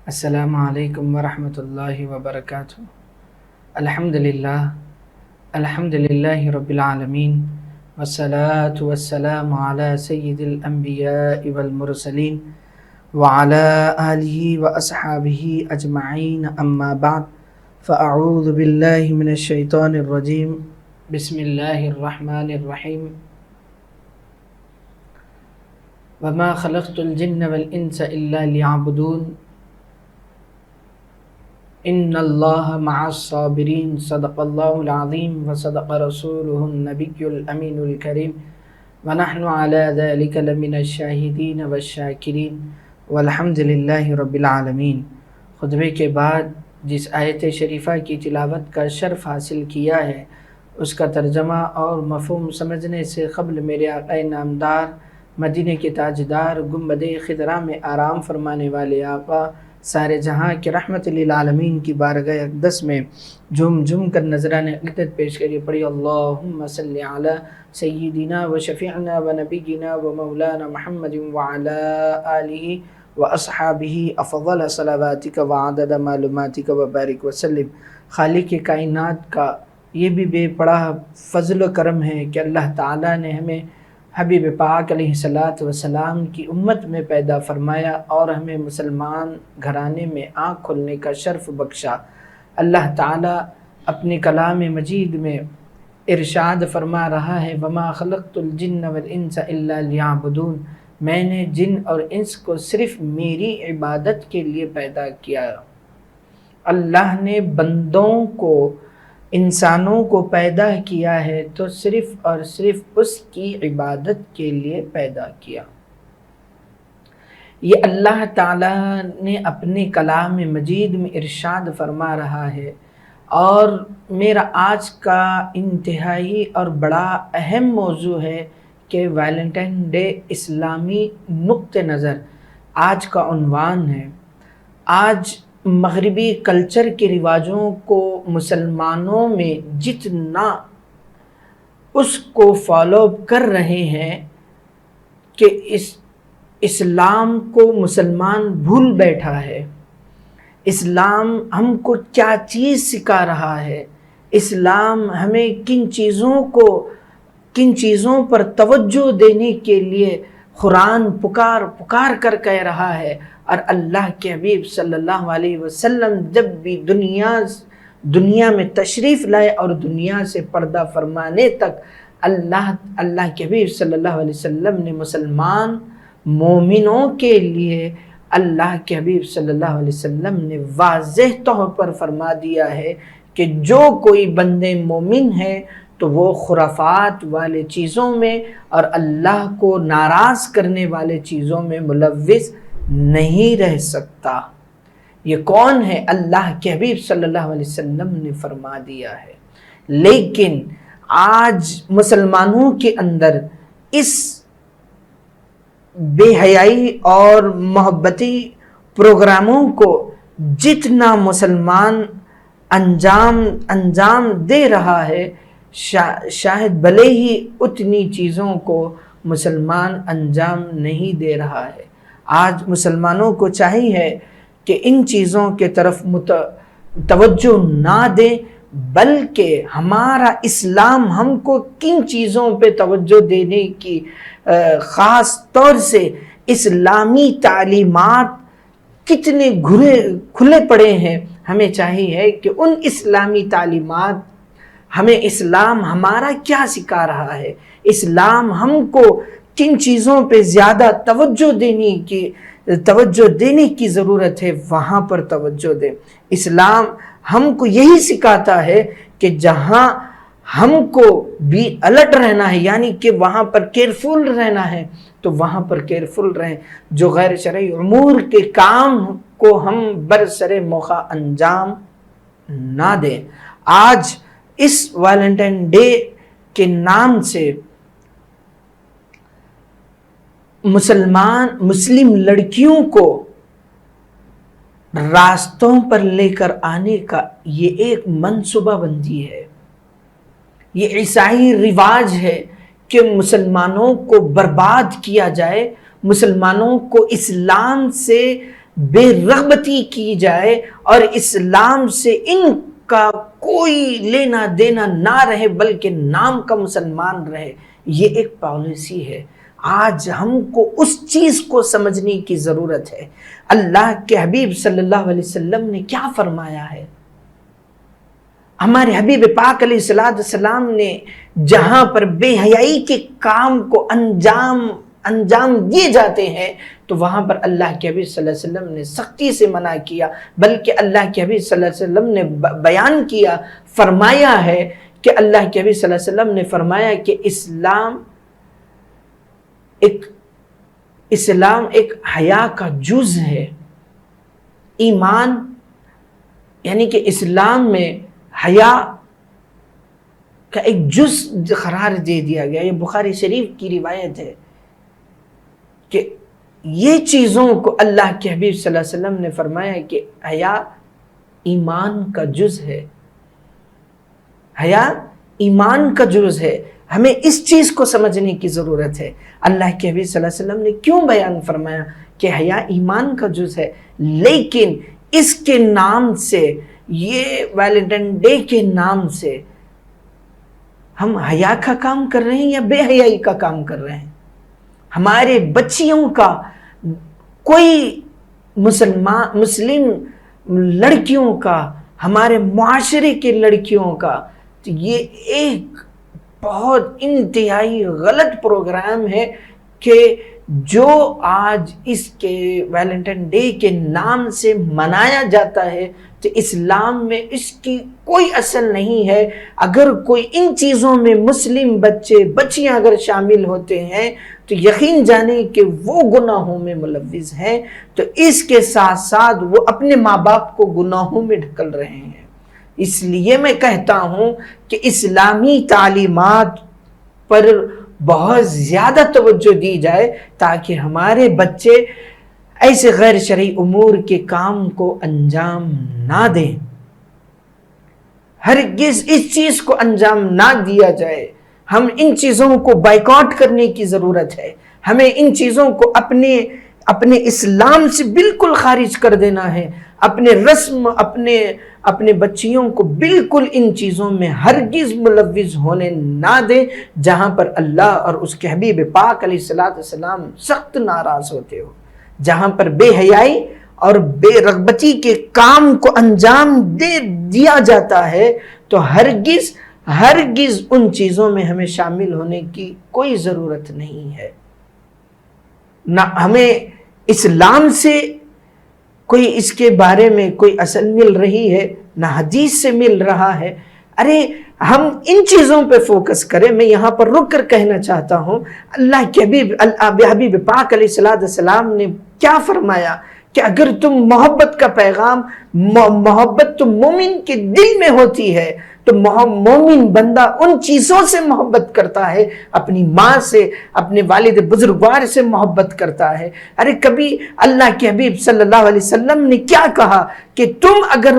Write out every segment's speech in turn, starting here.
السلام علیکم ورحمۃ اللہ وبرکاتہ۔ الحمدللہ رب العالمین، والصلاة والسلام علی سید الانبیاء والمرسلین وعلی آلہ واصحابہ اجمعین، اما بعد فاعوذ باللہ من الشیطان الرجیم، بسم اللہ الرحمن الرحیم۔ وما خلقت الجن والانس الا لیعبدون ان اللہ مع الصابرین، صدق اللہ العظیم وصدق رسولہ النبی الامین الکریم، ونحن علی ذلک لمن الشاہدین والشاکرین، والحمد للہ رب العالمین۔ خطبے کے بعد جس آیت شریفہ کی تلاوت کا شرف حاصل کیا ہے، اس کا ترجمہ اور مفہوم سمجھنے سے قبل میرے آقا نامدار، مدینے کے تاجدار، گنبد خضرا میں آرام فرمانے والے آقا سارے جہاں کے رحمت للعالمین کی بارگاہ اقدس میں جھوم کر نذران عقیدت پیش کریے۔ پڑھی اللہم صلی علی سیدنا و شفیعنا و نبینا و مولانا محمد وعلی آلہ و اصحابہ افضل صلواتک و عدد معلوماتک و بارک وسلم۔ خالق کائنات کا یہ بھی بے پڑا فضل و کرم ہے کہ اللہ تعالیٰ نے ہمیں حبیب پاک علیہ الصلاۃ والسلام کی امت میں پیدا فرمایا اور ہمیں مسلمان گھرانے میں آنکھ کھولنے کا شرف بخشا۔ اللہ تعالیٰ اپنے کلام مجید میں ارشاد فرما رہا ہے، وما خلقت الجن والانس الا لیعبدون، میں نے جن اور انس کو صرف میری عبادت کے لیے پیدا کیا۔ اللہ نے بندوں کو، انسانوں کو پیدا کیا ہے تو صرف اور صرف اس کی عبادت کے لیے پیدا کیا۔ یہ اللہ تعالیٰ نے اپنے کلام مجید میں ارشاد فرما رہا ہے، اور میرا آج کا انتہائی اور بڑا اہم موضوع ہے کہ ویلنٹائن ڈے اسلامی نقطہ نظر آج کا عنوان ہے۔ آج مغربی کلچر کے رواجوں کو مسلمانوں میں جتنا اس کو فالو کر رہے ہیں کہ اسلام کو مسلمان بھول بیٹھا ہے۔ اسلام ہم کو کیا چیز سکھا رہا ہے، اسلام ہمیں کن چیزوں پر توجہ دینے کے لیے قرآن پکار کر کہہ رہا ہے، اور اللہ کے حبیب صلی اللہ علیہ وسلم جب بھی دنیا میں تشریف لائے اور دنیا سے پردہ فرمانے تک اللہ کے حبیب صلی اللہ علیہ وسلم نے مسلمان مومنوں کے لیے، اللہ کے حبیب صلی اللہ علیہ وسلم نے واضح طور پر فرما دیا ہے کہ جو کوئی بندے مومن ہے تو وہ خرافات والے چیزوں میں اور اللہ کو ناراض کرنے والے چیزوں میں ملوث نہیں رہ سکتا۔ یہ کون ہے؟ اللہ کے حبیب صلی اللہ علیہ وسلم نے فرما دیا ہے۔ لیکن آج مسلمانوں کے اندر اس بے حیائی اور محبتی پروگراموں کو جتنا مسلمان انجام دے رہا ہے، شاید بھلے ہی اتنی چیزوں کو مسلمان انجام نہیں دے رہا ہے۔ آج مسلمانوں کو چاہیے کہ ان چیزوں کے طرف توجہ نہ دیں، بلکہ ہمارا اسلام ہم کو کن چیزوں پہ توجہ دینے کی، خاص طور سے اسلامی تعلیمات کتنے کھلے پڑے ہیں۔ ہمیں چاہیے کہ ان اسلامی تعلیمات ہمیں اسلام ہمارا کیا سکھا رہا ہے، اسلام ہم کو کن چیزوں پہ زیادہ توجہ دینے کی ضرورت ہے، وہاں پر توجہ دیں۔ اسلام ہم کو یہی سکھاتا ہے کہ جہاں ہم کو بھی الرٹ رہنا ہے، یعنی کہ وہاں پر کیئرفل رہنا ہے، تو وہاں پر کیئرفل رہیں۔ جو غیر شرعی امور کے کام کو ہم برسر موقع انجام نہ دیں۔ آج اس ویلنٹائن ڈے کے نام سے مسلم لڑکیوں کو راستوں پر لے کر آنے کا یہ ایک منصوبہ بندی ہے، یہ عیسائی رواج ہے کہ مسلمانوں کو برباد کیا جائے، مسلمانوں کو اسلام سے بے رغبتی کی جائے اور اسلام سے ان کا کوئی لینا دینا نہ رہے بلکہ نام کا مسلمان رہے، یہ ایک پالیسی ہے۔ آج ہم کو اس چیز کو سمجھنے کی ضرورت ہے۔ اللہ کے حبیب صلی اللہ علیہ وسلم نے کیا فرمایا ہے؟ ہمارے حبیب پاک علیہ السلام نے جہاں پر بے حیائی کے کام کو انجام دیے جاتے ہیں تو وہاں پر اللہ کے حبیب صلی اللہ علیہ وسلم نے سختی سے منع کیا، بلکہ اللہ کے حبیب صلی اللہ علیہ وسلم نے بیان کیا، فرمایا ہے کہ اللہ کے حبیب صلی اللہ علیہ وسلم نے فرمایا کہ اسلام ایک حیا کا جز ہے۔ ایمان یعنی کہ اسلام میں حیا کا ایک جز قرار دے دیا گیا۔ یہ بخاری شریف کی روایت ہے کہ یہ چیزوں کو اللہ کے حبیب صلی اللہ علیہ وسلم نے فرمایا کہ حیا ایمان کا جز ہے، حیا ایمان کا جز ہے۔ ہمیں اس چیز کو سمجھنے کی ضرورت ہے۔ اللہ کے حبیب صلی اللہ علیہ وسلم نے کیوں بیان فرمایا کہ حیا ایمان کا جز ہے، لیکن اس کے نام سے، یہ ویلنٹائن ڈے کے نام سے ہم حیا کا کام کر رہے ہیں یا بے حیائی کا کام کر رہے ہیں؟ ہمارے بچیوں کا، کوئی مسلم لڑکیوں کا، ہمارے معاشرے کے لڑکیوں کا، تو یہ ایک بہت انتہائی غلط پروگرام ہے کہ جو آج اس کے ویلنٹائن ڈے کے نام سے منایا جاتا ہے تو اسلام میں اس کی کوئی اصل نہیں ہے۔ اگر کوئی ان چیزوں میں مسلم بچیاں اگر شامل ہوتے ہیں تو یقین جانے کہ وہ گناہوں میں ملوث ہیں، تو اس کے ساتھ ساتھ وہ اپنے ماں باپ کو گناہوں میں ڈھکل رہے ہیں۔ اس لیے میں کہتا ہوں کہ اسلامی تعلیمات پر بہت زیادہ توجہ دی جائے تاکہ ہمارے بچے ایسے غیر شرعی امور کے کام کو انجام نہ دیں۔ ہرگز اس چیز کو انجام نہ دیا جائے۔ ہم ان چیزوں کو بائیکاٹ کرنے کی ضرورت ہے۔ ہمیں ان چیزوں کو اپنے اسلام سے بالکل خارج کر دینا ہے۔ اپنے رسم، اپنے بچیوں کو بالکل ان چیزوں میں ہرگز ملوث ہونے نہ دیں جہاں پر اللہ اور اس کے حبیب پاک علیہ السلام سخت ناراض ہوتے ہو، جہاں پر بے حیائی اور بے رغبتی کے کام کو انجام دیا جاتا ہے تو ہرگز ان چیزوں میں ہمیں شامل ہونے کی کوئی ضرورت نہیں ہے۔ نہ ہمیں اسلام سے کوئی اس کے بارے میں کوئی اصل مل رہی ہے، نہ حدیث سے مل رہا ہے۔ ارے ہم ان چیزوں پہ فوکس کریں۔ میں یہاں پر رک کر کہنا چاہتا ہوں، اللہ کے حبیب پاک علیہ السلام نے کیا فرمایا کہ اگر تم محبت کا پیغام، محبت تو مومن کے دل میں ہوتی ہے تو مومن بندہ ان چیزوں سے محبت کرتا ہے، اپنی ماں سے، اپنے والد بزرگوار سے محبت کرتا ہے۔ ارے کبھی اللہ کے حبیب صلی اللہ علیہ وسلم نے کیا کہا کہ تم اگر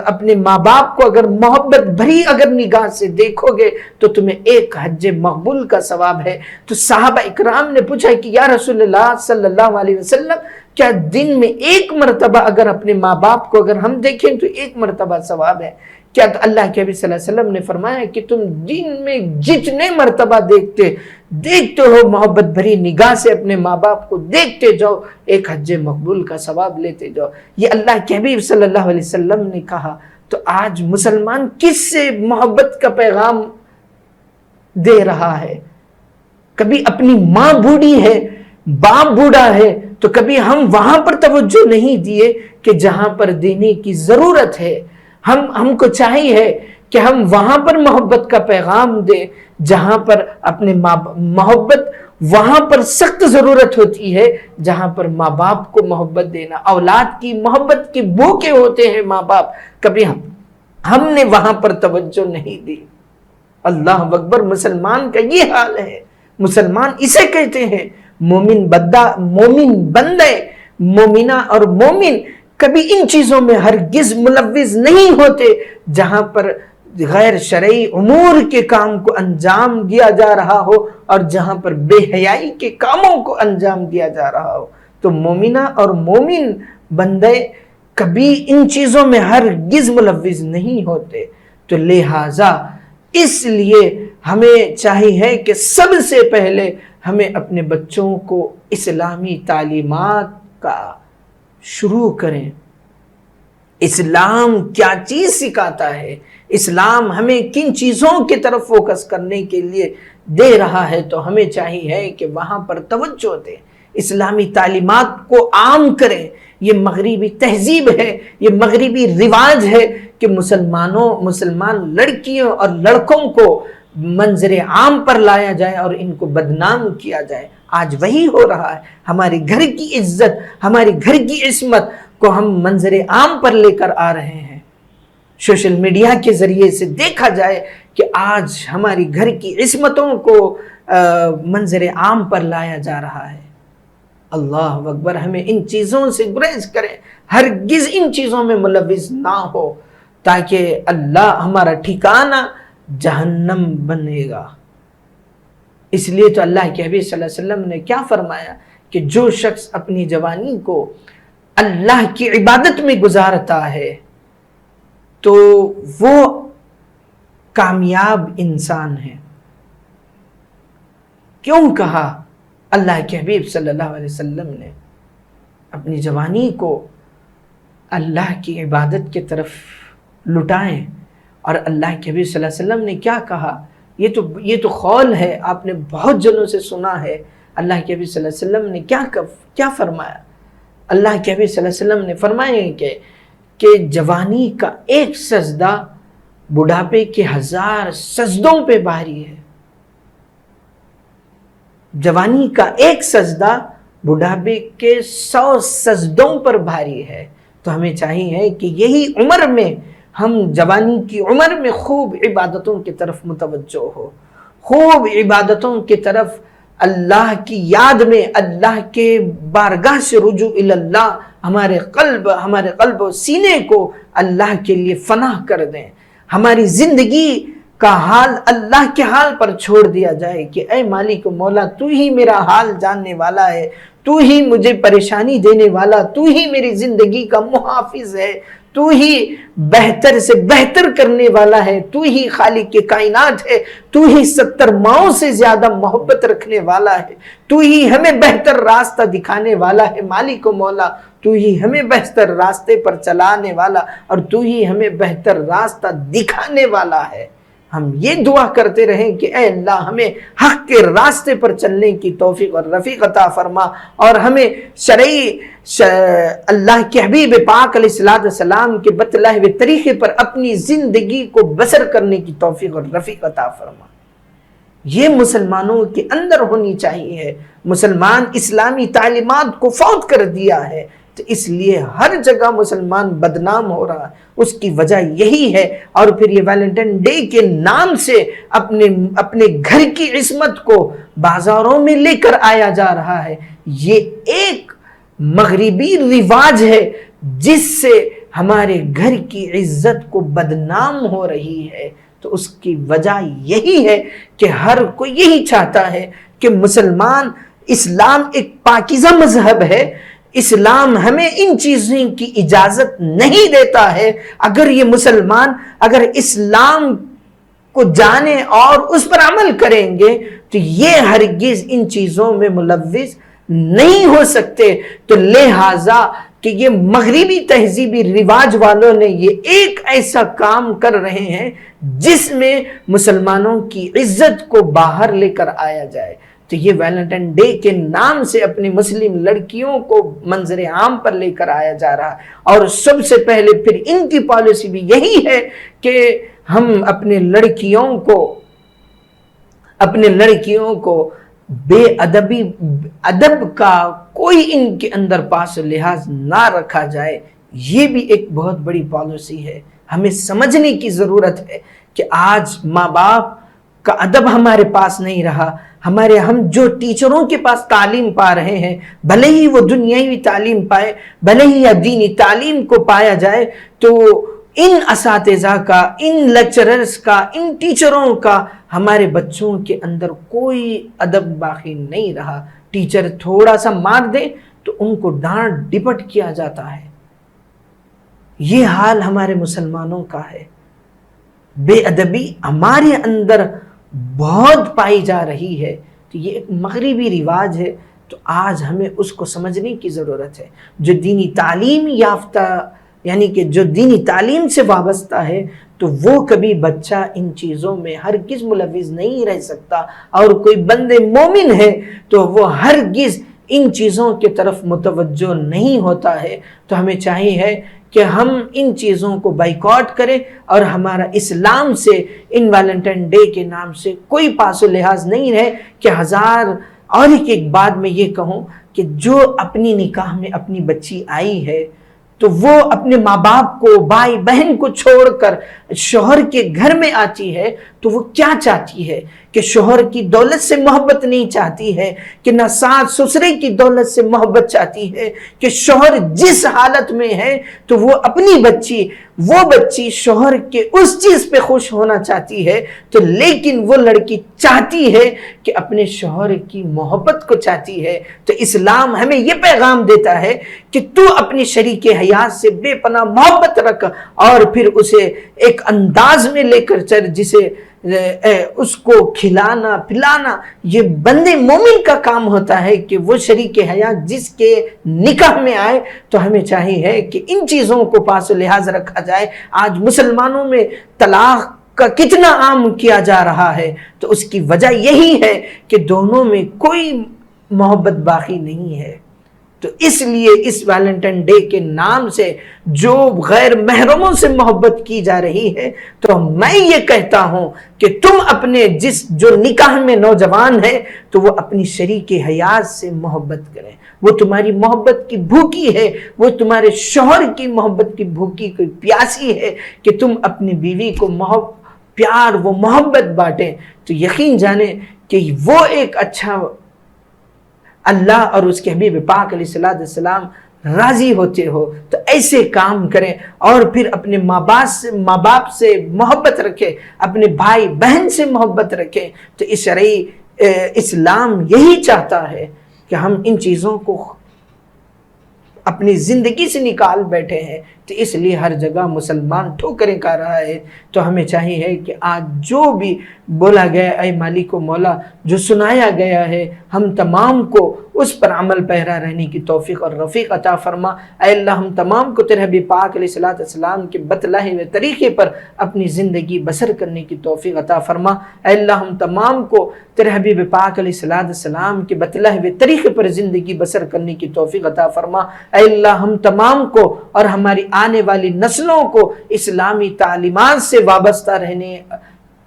اپنے ماں باپ کو اگر محبت بھری اگر نگاہ سے دیکھو گے تو تمہیں ایک حج مقبول کا ثواب ہے۔ تو صحابہ اکرام نے پوچھا کہ یا رسول اللہ صلی اللہ علیہ وسلم، کیا دن میں ایک مرتبہ اگر اپنے ماں باپ کو اگر ہم دیکھیں تو ایک مرتبہ ثواب ہے کیا؟ تو اللہ کے نبی صلی اللہ علیہ وسلم نے فرمایا کہ تم دن میں جتنے مرتبہ دیکھتے ہو محبت بھری نگاہ سے اپنے ماں باپ کو دیکھتے جاؤ، ایک حج مقبول کا ثواب لیتے جاؤ۔ یہ اللہ کے حبیب صلی اللہ علیہ وسلم نے کہا۔ تو آج مسلمان کس سے محبت کا پیغام دے رہا ہے؟ کبھی اپنی ماں بوڑھی ہے، باپ بوڑھا ہے، تو کبھی ہم وہاں پر توجہ نہیں دیے کہ جہاں پر دینے کی ضرورت ہے۔ ہم کو چاہیے کہ ہم وہاں پر محبت کا پیغام دیں جہاں پر اپنے محبت، وہاں پر سخت ضرورت ہوتی ہے جہاں پر ماں باپ کو محبت دینا، اولاد کی محبت کے بھوکے ہوتے ہیں ماں باپ، کبھی ہم نے وہاں پر توجہ نہیں دی۔ اللہ اکبر، مسلمان کا یہ حال ہے۔ مسلمان اسے کہتے ہیں مومن بندے، مومنہ اور مومن کبھی ان چیزوں میں ہرگز ملوث نہیں ہوتے جہاں پر غیر شرعی امور کے کام کو انجام دیا جا رہا ہو اور جہاں پر بے حیائی کے کاموں کو انجام دیا جا رہا ہو۔ تو مومنہ اور مومن بندے کبھی ان چیزوں میں ہرگز ملوث نہیں ہوتے. تو لہٰذا اس لیے ہمیں چاہیے کہ سب سے پہلے ہمیں اپنے بچوں کو اسلامی تعلیمات کا شروع کریں. اسلام کیا چیز سکھاتا ہے، اسلام ہمیں کن چیزوں کی طرف فوکس کرنے کے لیے دے رہا ہے، تو ہمیں چاہیے کہ وہاں پر توجہ دیں، اسلامی تعلیمات کو عام کریں. یہ مغربی تہذیب ہے، یہ مغربی رواج ہے کہ مسلمان لڑکیوں اور لڑکوں کو منظر عام پر لایا جائے اور ان کو بدنام کیا جائے. آج وہی ہو رہا ہے. ہمارے گھر کی عزت، ہمارے گھر کی عصمت کو ہم منظر عام پر لے کر آ رہے ہیں. سوشل میڈیا کے ذریعے سے دیکھا جائے کہ آج ہماری گھر کی عصمتوں کو منظر عام پر لایا جا رہا ہے. اللہ اکبر. ہمیں ان چیزوں سے گریز کریں، ہرگز ان چیزوں میں ملوث نہ ہو، تاکہ اللہ ہمارا ٹھکانہ جہنم بنے گا. اس لیے تو اللہ کے حبیب صلی اللہ علیہ وسلم نے کیا فرمایا کہ جو شخص اپنی جوانی کو اللہ کی عبادت میں گزارتا ہے تو وہ کامیاب انسان ہے. کیوں کہا؟ اللہ کے حبیب صلی اللہ علیہ وسلم نے اپنی جوانی کو اللہ کی عبادت کی طرف لٹائیں. اور اللہ کے حبیب صلی اللہ علیہ وسلم نے کیا کہا؟ یہ تو قول ہے، آپ نے بہت جنوں سے سنا ہے. اللہ کے حبیب صلی اللہ علیہ وسلم نے کیا فرمایا؟ اللہ کے حبیب صلی اللہ علیہ وسلم نے فرمایا کہ جوانی کا ایک سجدہ بڑھاپے کے 1000 سجدوں پہ بھاری ہے. جوانی کا ایک سجدہ بڑھاپے کے 100 سجدوں پر بھاری ہے. تو ہمیں چاہیے کہ یہی عمر میں ہم جوانی کی عمر میں خوب عبادتوں کی طرف متوجہ ہو، خوب عبادتوں کی طرف اللہ کی یاد میں، اللہ کے بارگاہ سے رجوع اللہ، ہمارے قلب و سینے کو اللہ کے لیے فنا کر دیں. ہماری زندگی کا حال اللہ کے حال پر چھوڑ دیا جائے کہ اے مالک و مولا، تو ہی میرا حال جاننے والا ہے، تو ہی مجھے پریشانی دینے والا، تو ہی میری زندگی کا محافظ ہے، تو ہی بہتر سے بہتر کرنے والا ہے، تو ہی خالق کے کائنات ہے، تو ہی 70 ماؤں سے زیادہ محبت رکھنے والا ہے، تو ہی ہمیں بہتر راستہ دکھانے والا ہے. مالک و مولا، تو ہی ہمیں بہتر راستے پر چلانے والا اور تو ہی ہمیں بہتر راستہ دکھانے والا ہے. ہم یہ دعا کرتے رہیں کہ اے اللہ ہمیں حق کے راستے پر چلنے کی توفیق اور رفیق عطا فرما، اور ہمیں اللہ کے حبیب پاک علیہ السلام کے بتلائے ہوئے طریقے پر اپنی زندگی کو بسر کرنے کی توفیق اور رفیق عطا فرما. یہ مسلمانوں کے اندر ہونی چاہیے. مسلمان اسلامی تعلیمات کو فوت کر دیا ہے، تو اس لیے ہر جگہ مسلمان بدنام ہو رہا ہے. اس کی وجہ یہی ہے. اور پھر یہ ویلنٹائن ڈے کے نام سے اپنے گھر کی عصمت کو بازاروں میں لے کر آیا جا رہا ہے. یہ ایک مغربی رواج ہے جس سے ہمارے گھر کی عزت کو بدنام ہو رہی ہے. تو اس کی وجہ یہی ہے کہ ہر کوئی یہی چاہتا ہے کہ اسلام ایک پاکیزہ مذہب ہے. اسلام ہمیں ان چیزوں کی اجازت نہیں دیتا ہے. اگر یہ مسلمان اگر اسلام کو جانے اور اس پر عمل کریں گے تو یہ ہرگز ان چیزوں میں ملوث نہیں ہو سکتے. تو لہٰذا کہ یہ مغربی تہذیبی رواج والوں نے یہ ایک ایسا کام کر رہے ہیں جس میں مسلمانوں کی عزت کو باہر لے کر آیا جائے. تو یہ ویلنٹائن ڈے کے نام سے اپنی مسلم لڑکیوں کو منظر عام پر لے کر آیا جا رہا ہے. اور سب سے پہلے پھر ان کی پالیسی بھی یہی ہے کہ ہم اپنے لڑکیوں کو بے ادب کا کوئی ان کے اندر پاس لحاظ نہ رکھا جائے. یہ بھی ایک بہت بڑی پالیسی ہے. ہمیں سمجھنے کی ضرورت ہے کہ آج ماں باپ کا ادب ہمارے پاس نہیں رہا. ہم جو ٹیچروں کے پاس تعلیم پا رہے ہیں، بھلے ہی وہ دنیاوی تعلیم پائے، بھلے ہی یا دینی تعلیم کو پایا جائے، تو ان اساتذہ کا، ان لیکچررز کا، ان ٹیچروں کا ہمارے بچوں کے اندر کوئی ادب باقی نہیں رہا. ٹیچر تھوڑا سا مار دے تو ان کو ڈانٹ ڈپٹ کیا جاتا ہے۔ یہ حال ہمارے مسلمانوں کا ہے۔ بے ادبی ہمارے اندر بہت پائی جا رہی ہے، تو یہ ایک مغربی رواج ہے، تو آج ہمیں اس کو سمجھنے کی ضرورت ہے۔ جو دینی تعلیم یافتہ، یعنی کہ جو دینی تعلیم سے وابستہ ہے، تو وہ کبھی بچہ ان چیزوں میں ہرگز ملوث نہیں رہ سکتا، اور کوئی بندے مومن ہے تو وہ ہرگز ان چیزوں کی طرف متوجہ نہیں ہوتا ہے۔ تو ہمیں چاہیے کہ ہم ان چیزوں کو بائیکاٹ کریں، اور ہمارا اسلام سے ان ویلنٹائن ڈے کے نام سے کوئی پاس و لحاظ نہیں رہے کہ ہزار اور ایک بات میں یہ کہوں کہ جو اپنی نکاح میں اپنی بچی آئی ہے تو وہ اپنے ماں باپ کو، بھائی بہن کو چھوڑ کر شوہر کے گھر میں آتی ہے، تو وہ کیا چاہتی ہے؟ کہ شوہر کی دولت سے محبت نہیں چاہتی ہے، کہ نہ ساس سسرے کی دولت سے محبت چاہتی ہے، کہ شوہر جس حالت میں ہے تو وہ اپنی بچی، وہ بچی شوہر کے اس چیز پہ خوش ہونا چاہتی ہے، تو لیکن وہ لڑکی چاہتی ہے کہ اپنے شوہر کی محبت کو چاہتی ہے۔ تو اسلام ہمیں یہ پیغام دیتا ہے کہ تو اپنی شریک حیات سے بے پناہ محبت رکھ، اور پھر اسے ایک انداز میں لے کر چل جسے اس کو کھلانا پلانا یہ بندے مومن کا کام ہوتا ہے، کہ وہ شریک حیات جس کے نکاح میں آئے تو ہمیں چاہیے کہ ان چیزوں کو پاس و لحاظ رکھا جائے۔ آج مسلمانوں میں طلاق کا کتنا عام کیا جا رہا ہے، تو اس کی وجہ یہی ہے کہ دونوں میں کوئی محبت باقی نہیں ہے۔ تو اس لیے اس ویلنٹائن ڈے کے نام سے جو غیر محرموں سے محبت کی جا رہی ہے، تو میں یہ کہتا ہوں کہ تم اپنے جو نکاح میں نوجوان ہے تو وہ اپنی شریک حیات سے محبت کریں۔ وہ تمہاری محبت کی بھوکی ہے، وہ تمہارے شوہر کی محبت کی بھوکی کوئی پیاسی ہے، کہ تم اپنی بیوی کو پیار و محبت بانٹیں، تو یقین جانیں کہ وہ ایک اچھا اللہ اور اس کے حبیب پاک علیہ السلام راضی ہوتے ہو تو ایسے کام کریں، اور پھر اپنے ماں باپ سے محبت رکھیں، اپنے بھائی بہن سے محبت رکھیں۔ تو اس شرعی اسلام یہی چاہتا ہے کہ ہم ان چیزوں کو اپنی زندگی سے نکال بیٹھے ہیں، تو اس لیے ہر جگہ مسلمان ٹھوکریں کھا رہا ہے۔ تو ہمیں چاہیے کہ آج جو بھی بولا گیا اے مالک و مولا، جو سنایا گیا ہے، ہم تمام کو اس پر عمل پیرا رہنے کی توفیق اور رفیق عطا فرما۔ اے اللہ ہم تمام کو تیرے حبیب پاک علیہ السلام کے بتلائے ہوئے طریقے پر اپنی زندگی بسر کرنے کی توفیق عطا فرما۔ اے اللہ ہم تمام کو تیرے حبیب پاک علیہ السلام کے بتلائے ہوئے طریقے پر زندگی بسر کرنے کی توفیق عطا فرما۔ اے اللہ ہم تمام کو اور ہماری آنے والی نسلوں کو اسلامی تعلیمات سے وابستہ رہنے،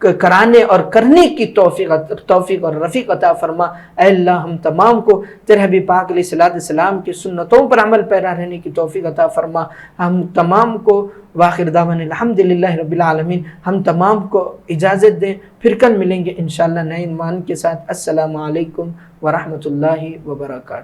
کرانے اور کرنے کی توفیق اور رفیق عطا فرما۔ اے اللہ ہم تمام کو تیرے حبیب پاک علیہ السلام کی سنتوں پر عمل پیرا رہنے کی توفیق عطا فرما۔ ہم تمام کو واخر دعوانا الحمدللہ رب العالمین، ہم تمام کو اجازت دیں، پھر کل ملیں گے انشاءاللہ نئے عنوان کے ساتھ۔ السلام علیکم ورحمۃ اللہ وبرکاتہ۔